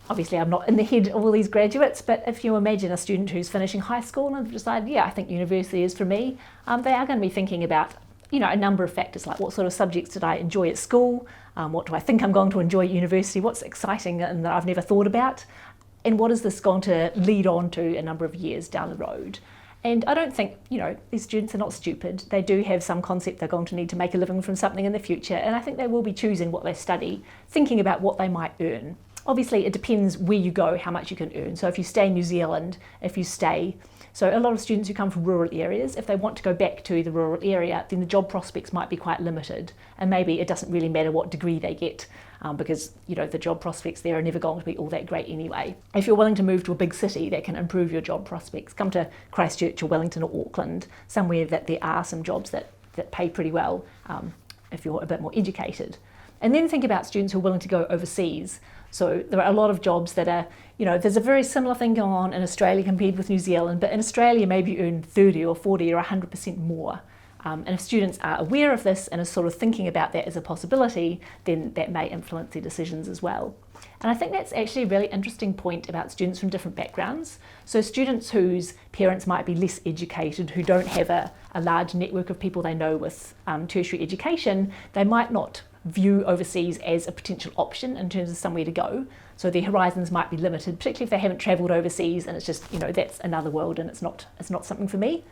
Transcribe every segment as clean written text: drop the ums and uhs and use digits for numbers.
Obviously, I'm not in the head of all these graduates, but if you imagine a student who's finishing high school and decided, yeah, I think university is for me, they are going to be thinking about, a number of factors like what sort of subjects did I enjoy at school, what do I think I'm going to enjoy at university, what's exciting and that I've never thought about, and what is this going to lead on to a number of years down the road. And I don't think, these students are not stupid. They do have some concept they're going to need to make a living from something in the future, and I think they will be choosing what they study, thinking about what they might earn. Obviously, it depends where you go, how much you can earn. So if you stay in New Zealand, so a lot of students who come from rural areas, if they want to go back to the rural area, then the job prospects might be quite limited. And maybe it doesn't really matter what degree they get because, the job prospects there are never going to be all that great anyway. If you're willing to move to a big city, that can improve your job prospects. Come to Christchurch or Wellington or Auckland, somewhere that there are some jobs that pay pretty well if you're a bit more educated. And then think about students who are willing to go overseas. So there are a lot of jobs that are, there's a very similar thing going on in Australia compared with New Zealand, but in Australia maybe you earn 30 or 40 or 100% more. And if students are aware of this and are sort of thinking about that as a possibility, then that may influence their decisions as well. And I think that's actually a really interesting point about students from different backgrounds. So students whose parents might be less educated, who don't have a large network of people they know with tertiary education, they might not view overseas as a potential option in terms of somewhere to go. So their horizons might be limited, particularly if they haven't travelled overseas and it's just, that's another world and it's not something for me.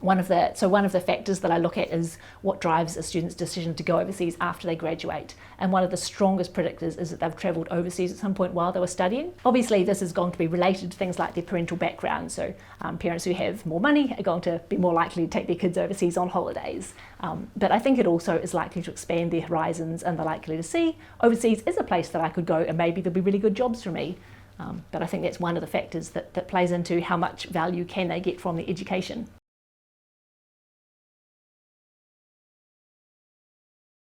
One of the factors that I look at is what drives a student's decision to go overseas after they graduate. And one of the strongest predictors is that they've travelled overseas at some point while they were studying. Obviously, this is going to be related to things like their parental background. So parents who have more money are going to be more likely to take their kids overseas on holidays. But I think it also is likely to expand their horizons and they're likely to see overseas is a place that I could go and maybe there'll be really good jobs for me. But I think that's one of the factors that plays into how much value can they get from the education.